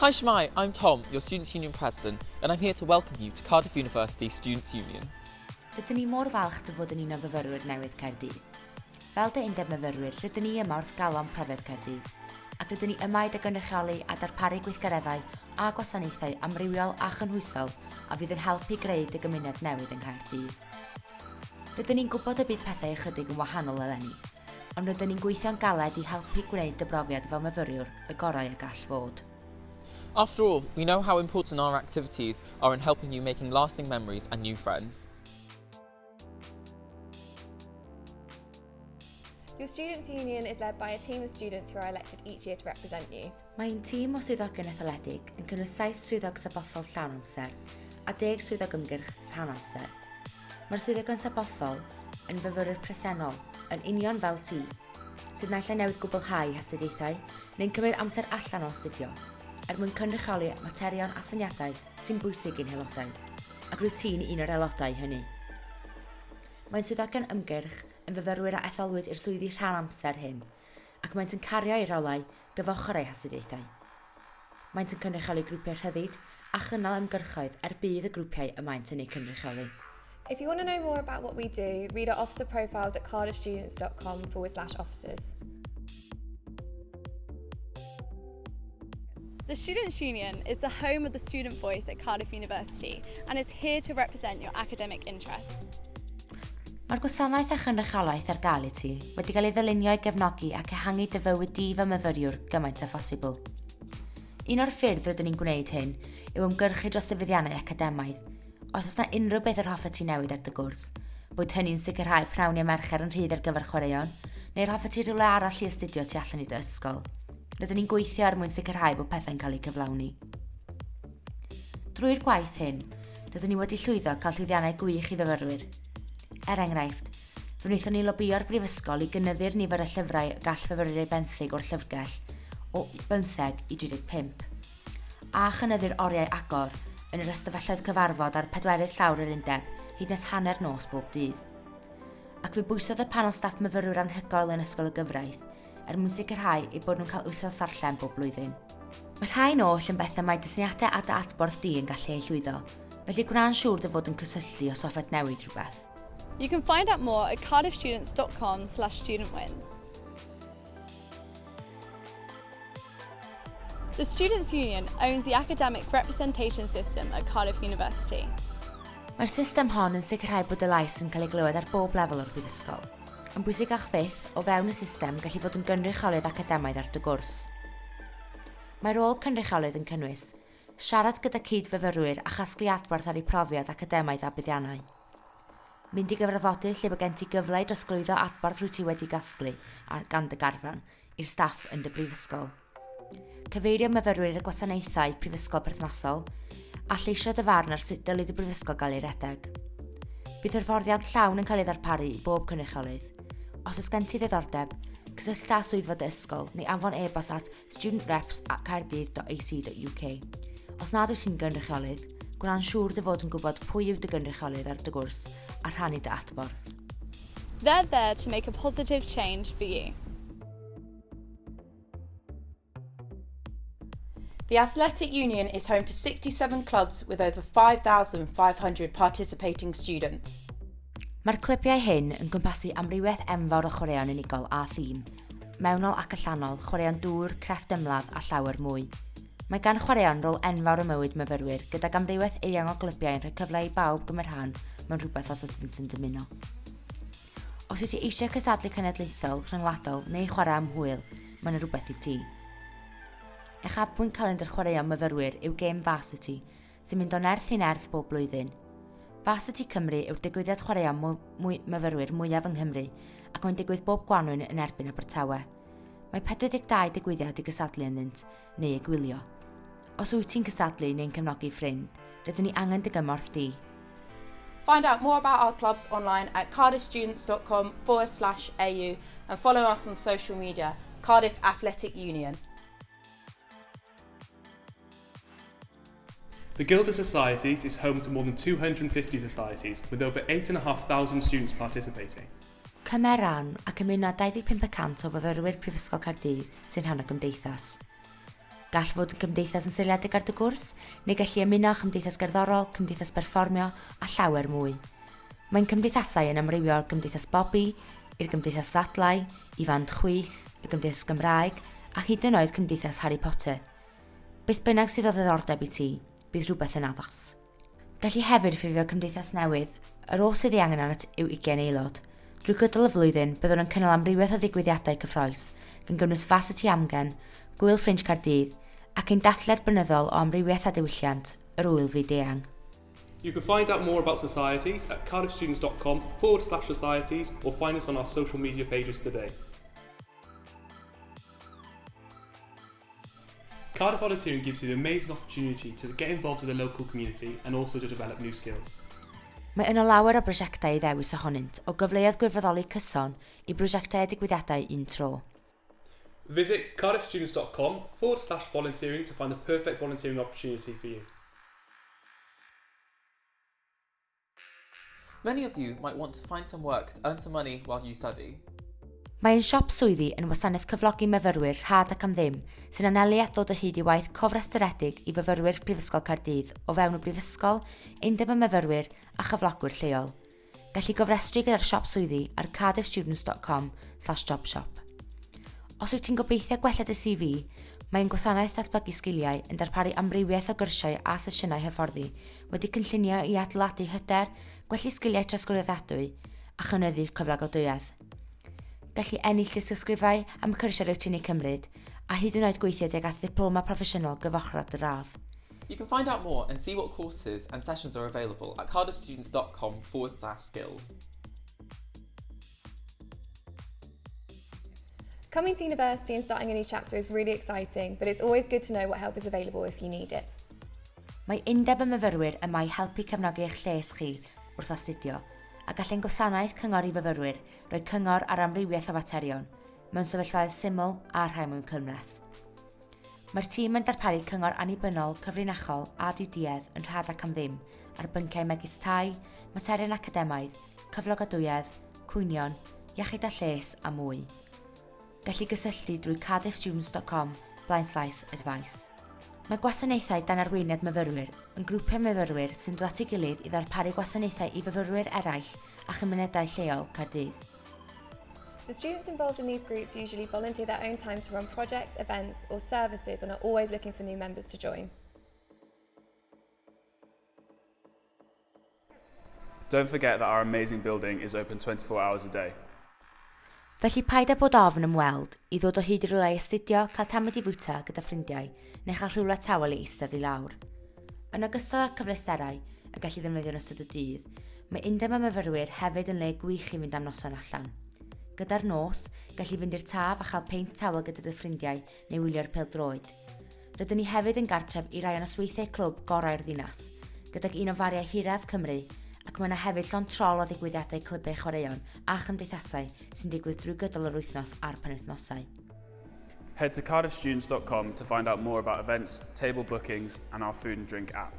Hi Shmai, I'm Tom, your Students' Union President, and I'm here to welcome you to Cardiff University Students' Union. Rydyn ni mor falch dy fod yn un o fyfyrwyr newydd Caerdydd. Fel dy Undeb Myfyrwyr, rydyn ni yma wrth galon pryfed Caerdydd, ac rydyn ni yma i dy gynrychioli a darparu gweithgareddau a gwasanaethau amrywiol a chynhwysol a fydd yn helpu greu dy gymuned newydd yng Nghaerdydd. Rydyn ni'n gwybod y bydd pethau ychydig yn wahanol eleni, ond rydyn ni'n gweithio'n galed i helpu gwneud dy brofiad fel myfyriwr y gorau y gall fod. After all, we know how important our activities are in helping you making lasting memories and new friends. Your Students' Union is led by a team of students who are elected each year to represent you. Mae'n tîm o swyddogion etholedig yn cynnwys 7 swyddog sabothol llawn amser a 10 swyddog ymgyrch rhan amser. Mae'r swyddogion sabothol yn fyfyrwyr presennol yn union fel ti, sydd naill ai newid gwblhau hastudiaethau neu'n cymryd amser allan o astudio, mwyn cynrychioli materion a syniadau sy'n bwysig i'n haelodau, ac rwyt ti'n un o'r aelodau hynny. Mae'n swyddogion ymgyrch yn fyfyrwyr a etholwyd i'r swyddi rhan amser hyn, ac maent yn cario ei rolau gyfochr eu hastudiaethau. Maent yn cynrychioli grwpiau rhyddid a chynnal ymgyrchoedd bydd y grwpiau y maent yn eu cynrychioli. If you want to know more about what we do, read our officer profiles at cardiffstudents.com/officers. The Students' Union is the home of the student voice at Cardiff University and is here to represent your academic interests. Mae'r gwasanaeth a chynrychiolaeth ar gael I ti wedi cael ei ddylunio i gefnogi ac ehangu dy fywyd di fel myfyriwr gymaint â phosibl. Un o'r ffyrdd rydyn ni'n gwneud hyn yw ymgyrchu dros y fuddiannau academaidd. Os oes yna unrhyw beth yr hoffet ti newid ar dy gwrs, bod hynny'n sicrhau prawniau mercher yn rhydd ar gyfer chwaraeon, neu'r hoffet ti rhywle arall I astudio tu allan I dy ysgol. Rydyn ni'n gweithio mwyn sicrhau bod pethau'n cael eu cyflawni. Drwy'r gwaith hyn, rydyn ni wedi llwyddo cael llwyddiannau gwych I fyfyrwyr. Enghraifft, fe wnaethon ni lobio'r brifysgol I gynyddu'r nifer y llyfrau gall fyfyrwyr benthyg o'r llyfrgell o 15 I 35, a chynyddu'r oriau agor yn yr ystafelloedd cyfarfod ar 4 llawr yr Undeb hyd nes hanner nos bob dydd. Ac fe bwysodd y panel staff myfyrwyr anhygoel yn ysgol y gyfraith mwyn sicrhau I bod nhw'n cael wythnos darllen bob blwyddyn. Mae rhai'n oll yn bethau mae dysyniadau a dy adborth di yn gallu ei llwyddo, felly gwna'n siŵr dy fod yn cysylltu os hoffet newid rhywbeth. You can find out more at cardiffstudents.com/studentwins. The Students' Union owns the academic representation system at Cardiff University. Mae'r system hon yn sicrhau bod y lais yn cael ei glywed ar bob lefel o'r brifysgol. Yn bwysicach fyth, o fewn y system gallu fod yn gynrychiolydd academaidd ar dy gwrs. Mae'r rôl cynrychiolydd yn cynnwys siarad gyda cyd-fyfyrwyr a chasglu adborth ar eu profiad academaidd a buddiannau. Mynd I gyfrifodydd lle bod gen ti gyfle I drosglwyddo adborth rwy ti wedi gasglu gan dy garfan i'r staff yn dy brifysgol. Cyfeirio myfyrwyr y gwasanaethau prifysgol perthnasol a lleisio dy farn ar sut dylid y brifysgol gael ei redeg. Bydd hyfforddiant llawn yn cael ei ddarparu I bob cynrychiolydd. Os oes gen ti ddiddordeb, cysylltu â swyddfa dy ysgol neu anfon e-bost at studentreps@caerdydd.ac.uk. Os nad wyt ti'n gynrychiolydd, gwna'n siŵr dy fod yn gwybod pwy yw dy gynrychiolydd ar dy gwrs a rhannu dy adborth. They're there to make a positive change for you. The Athletic Union is home to 67 clubs with over 5,500 participating students. Mae'r clybiau hyn yn gwmpasu amrywiaeth enfawr o chwaraeon unigol a thîm, mewnol ac allanol, chwaraeon dŵr, crefft ymladd a llawer mwy. Mae gan chwaraeon rôl enfawr y mywyd myfyrwyr gydag amrywiaeth eang o glybiau yn rhoi cyfle I bawb gymryd rhan mewn rhywbeth os ydyn sy'n dymuno. Os wyt ti eisiau cysadlu cenedlaethol, rhyngwladol neu chwarae am hwyl, mae'n rhywbeth I ti. Uchafbwynt calendar chwaraeon myfyrwyr yw Game Varsity, sy'n mynd o nerth I nerth bob blwyddyn. Varsity Cymru yw'r digwyddiad chwaraeon myfyrwyr mwyaf yng Nghymru ac mae'n digwydd bob Gwanwyn yn erbyn Abertawe. Mae 42 digwyddiad I gysadlu ynddynt neu I gwylio. Os wyt ti'n cysadlu neu'n cefnogi ffrind, rydyn ni angen dy gymorth di. Find out more about our clubs online at cardiffstudents.com/au and follow us on social media, Cardiff Athletic Union. The Guild of Societies is home to more than 250 societies, with over 8,500 students participating. Cymer ran ac ymuno 25% o fyfyrwyr Prifysgol Caerdydd sy'n rhan o gymdeithas. Gall fod yn gymdeithas yn seiliedig ar dy gwrs, neu gallu ymuno â chymdeithas gerddorol, cymdeithas perfformio a llawer mwy. Mae'n cymdeithasau yn amrywio o'r gymdeithas bobi, i'r gymdeithas ddadlau, i fand chwith, y gymdeithas Cymraeg, a hyd yn oed cymdeithas Harry Potter. Beth bynnag sydd o ddiddordeb i ti, bydd rhywbeth yn addas. Gallu hefyd ffurfio cymdeithas newydd, yr oll sydd ei angen arnat yw 20 aelod. Drwy gydol y flwyddyn, byddwn yn cynnal amrywiaeth o ddigwyddiadau cyffroes, gan gynnwys Fasity Amgen, Gwyl Ffrinj Caerdydd, ac ein dathliad blynyddol o amrywiaeth a diwylliant, yr Wyl Fyd Eang. You can find out more about societies at cardiffstudents.com/societies or find us on our social media pages today. Cardiff Volunteering gives you the amazing opportunity to get involved with the local community and also to develop new skills. Mae yno lawer o brosiectau i ddewis ohonynt, o gyfleoedd gwirfoddoli cyson i brosiectau a digwyddiadau un tro. Visit cardiffstudents.com/volunteering to find the perfect volunteering opportunity for you. Many of you might want to find some work to earn some money while you study. Mae yn siop swyddi yn wasanaeth cyflogi myfyrwyr rhad ac am ddim sy'n anelu at ddod o hyd i waith cofrestredig i fyfyrwyr Prifysgol Caerdydd o fewn y Brifysgol, Undeb Myfyrwyr a chyflogwyr lleol. Gallu gofrestru gyda'r siop swyddi ar cardiffstudents.com/jobshop. Os wyt ti'n gobeithio gwella dy CV, mae'n gwasanaeth datblygu sgiliau yn darparu amrywiaeth o gyrsiau a sesiynau hyfforddi wedi cynllunio i adeiladu hyder, gwellu sgiliau trosglwyddiadwy a chynyddu'r cyflogadwyedd. Gallu ennill dysgysgrifau am cyrsiau rwyt ti'n ei cymryd, a hyd yn oed gweithio tuag at ddiploma proffesiynol gyfochrod y radd. You can find out more and see what courses and sessions are available at cardiffstudents.com/skills. Coming to university and starting a new chapter is really exciting, but it's always good to know what help is available if you need it. Mae Undeb Myfyrwyr yma i helpu cefnogi eich lles chi wrth astudio, a gall ein gwasanaeth cyngor i fyfyrwyr roi cyngor ar amrywiaeth o faterion, mewn sefyllfaoedd syml a rhai mewn cymreth. Mae'r tîm yn darparu cyngor annibynnol, cyfrinachol a diwduedd yn rhad ac am ddim ar bynciau megis tai, materion academaidd, cyflogadwyedd, cwynion, iechyd a lles a mwy. Gallu gysylltu drwy cardiffstudents.com/advice. Mae gwasanaethau dan arweiniad myfyrwyr yn grwpiau myfyrwyr sy'n dod at ei gilydd i ddarparu gwasanaethau i fyfyrwyr eraill a chymunedau lleol Caerdydd. The students involved in these groups usually volunteer their own time to run projects, events or services and are always looking for new members to join. Don't forget that our amazing building is open 24 hours a day. Felly paid â bod ofn ymweld i ddod o hyd i rhywle i astudio, cael tamid i fwyta gyda ffrindiau neu chael rhywle tawel i eistedd i lawr. Yn ogystal â'r cyfleusterau y gallu ddefnyddio yn ystod y dydd, mae Undeb Myfyrwyr hefyd yn le gwych i fynd am noson allan. Gyda'r nos, gallu fynd i'r taf a chael peint tawel gyda dy ffrindiau neu wylio'r pêl-droed. Rydyn ni hefyd yn gartref i rai o nosweithiau clwb gorau'r ddinas, gydag un o fariau hiraf Cymru, ac mae yna hefyd llond trol o ddigwyddiadau clybau chwaraeon a chymdeithasau sy'n digwydd drwy gydol yr wythnos a'r penwythnosau. Head to cardiffstudents.com to find out more about events, table bookings and our food and drink app.